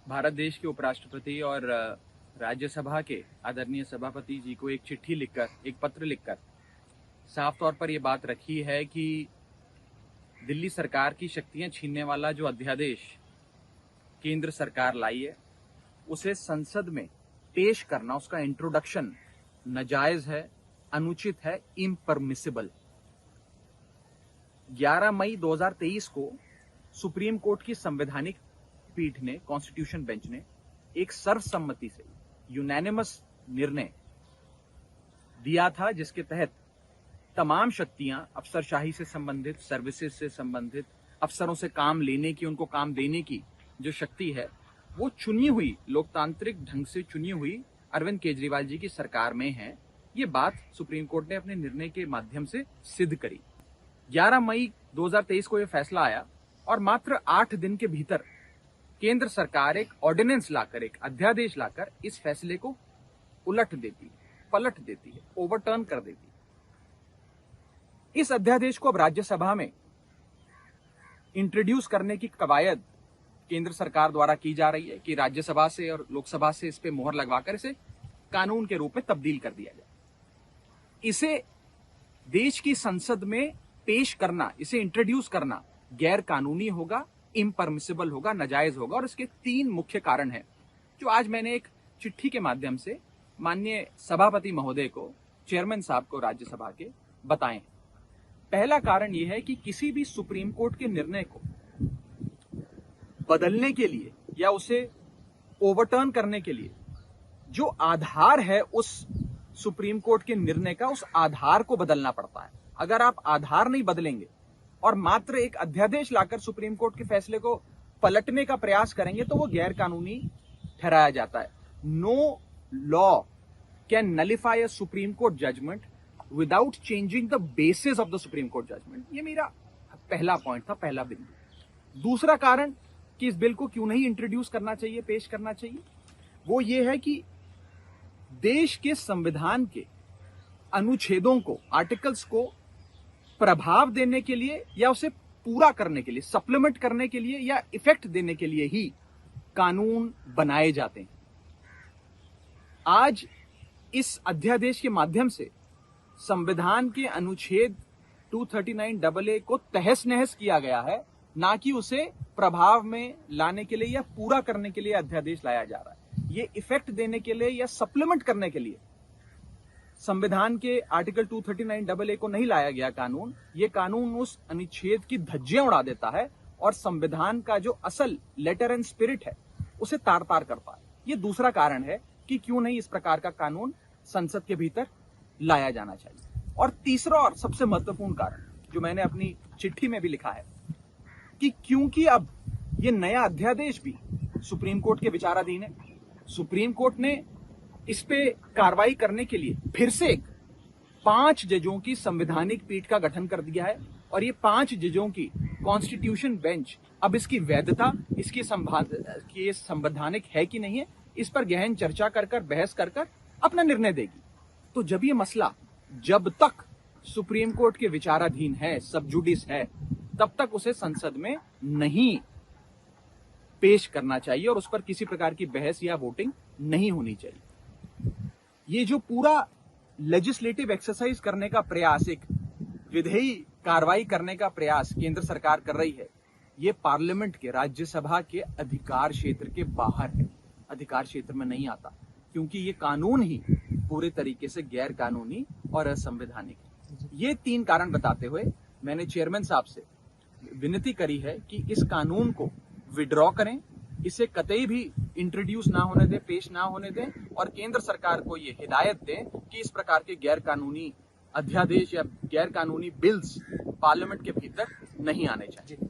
भारत देश के उपराष्ट्रपति और राज्यसभा के आदरणीय सभापति जी को एक चिट्ठी लिखकर, एक पत्र लिखकर साफ तौर पर यह बात रखी है कि दिल्ली सरकार की शक्तियां छीनने वाला जो अध्यादेश केंद्र सरकार लाई है, उसे संसद में पेश करना, उसका इंट्रोडक्शन नाजायज है, अनुचित है, इम्परमिसिबल। 11 मई 2023 को सुप्रीम कोर्ट की संवैधानिक पीठ ने, कॉन्स्टिट्यूशन बेंच ने एक सर्वसम्मति से यूनानिमस निर्णय दिया था, जिसके तहत तमाम शक्तियां अफसरशाही से संबंधित, सर्विसेज से संबंधित, अफसरों से काम लेने की, उनको काम देने की जो शक्ति है, वो चुनी हुई, लोकतांत्रिक ढंग से चुनी हुई अरविंद केजरीवाल जी की सरकार में है। ये बात सुप्रीम कोर्ट ने अपने निर्णय के माध्यम से सिद्ध करी। 11 मई 2023 को यह फैसला आया और मात्र 8 दिन के भीतर केंद्र सरकार एक ऑर्डिनेंस लाकर, एक अध्यादेश लाकर इस फैसले को उलट देती है, पलट देती है, ओवरटर्न कर देती है। इस अध्यादेश को अब राज्यसभा में इंट्रोड्यूस करने की कवायद केंद्र सरकार द्वारा की जा रही है कि राज्यसभा से और लोकसभा से इस पे मोहर लगवाकर इसे कानून के रूप में तब्दील कर दिया जाए। इसे देश की संसद में पेश करना, इसे इंट्रोड्यूस करना गैर कानूनी होगा, इम्परमिसिबल होगा, नाजायज होगा। और इसके 3 मुख्य कारण हैं, जो आज मैंने एक चिट्ठी के माध्यम से माननीय सभापति महोदय को, चेयरमैन साहब को राज्यसभा के बताएं। पहला कारण यह है कि किसी भी सुप्रीम कोर्ट के निर्णय को बदलने के लिए या उसे ओवरटर्न करने के लिए जो आधार है उस सुप्रीम कोर्ट के निर्णय का, उस आधार को बदलना पड़ता है। अगर आप आधार नहीं बदलेंगे और मात्र एक अध्यादेश लाकर सुप्रीम कोर्ट के फैसले को पलटने का प्रयास करेंगे तो वो गैर कानूनी ठहराया जाता है। No law can nullify a Supreme Court judgement without changing the basis of the Supreme Court judgement. ये मेरा पहला पॉइंट था, पहला बिंदु। दूसरा कारण कि इस बिल को क्यों नहीं इंट्रोड्यूस करना चाहिए, पेश करना चाहिए, वो ये है कि देश के संविधान के अनुच्छेदों को, आर्टिकल्स को प्रभाव देने के लिए या उसे पूरा करने के लिए, सप्लीमेंट करने के लिए या इफेक्ट देने के लिए ही कानून बनाए जाते हैं। आज इस अध्यादेश के माध्यम से संविधान के अनुच्छेद 239AA को तहस नहस किया गया है, ना कि उसे प्रभाव में लाने के लिए या पूरा करने के लिए अध्यादेश लाया जा रहा है। ये इफेक्ट देने के लिए या सप्लीमेंट करने के लिए संविधान के आर्टिकल 239AA को नहीं लाया गया कानून। ये कानून उस अनुच्छेद की धज्जियां उड़ा देता है और संविधान का जो असल लेटर एंड स्पिरिट है उसे तार तार करता है। ये दूसरा कारण है कि क्यों नहीं इस प्रकार का कानून संसद के भीतर लाया जाना चाहिए। और तीसरा और सबसे महत्वपूर्ण कारण, जो मैंने अपनी चिट्ठी में भी लिखा है, कि क्योंकि अब ये नया अध्यादेश भी सुप्रीम कोर्ट के विचाराधीन है, सुप्रीम कोर्ट ने इस पे कार्रवाई करने के लिए फिर से 5 जजों की संवैधानिक पीठ का गठन कर दिया है। और ये 5 जजों की कॉन्स्टिट्यूशन बेंच अब इसकी वैधता, इसकी संवैधानिक है कि नहीं है, इस पर गहन चर्चा कर बहस कर अपना निर्णय देगी। तो जब ये मसला जब तक सुप्रीम कोर्ट के विचाराधीन है, सब जुडिस है, तब तक उसे संसद में नहीं पेश करना चाहिए और उस पर किसी प्रकार की बहस या वोटिंग नहीं होनी चाहिए। ये जो पूरा लेजिस्लेटिव एक्सरसाइज करने का प्रयास, एक विधेयी कार्रवाई करने का प्रयास केंद्र सरकार कर रही है, ये पार्लियामेंट के, राज्यसभा के अधिकार क्षेत्र के बाहर है, अधिकार क्षेत्र में नहीं आता, क्योंकि ये कानून ही पूरे तरीके से गैर कानूनी और असंवैधानिक है। ये 3 कारण बताते हुए मैंने चेयरमैन साहब से विनती करी है कि इस कानून को विड्रॉ करें, इसे कतई भी इंट्रोड्यूस ना होने दें, पेश ना होने दें, और केंद्र सरकार को ये हिदायत दें कि इस प्रकार के गैर कानूनी अध्यादेश या गैर कानूनी बिल्स पार्लियामेंट के भीतर नहीं आने चाहिए।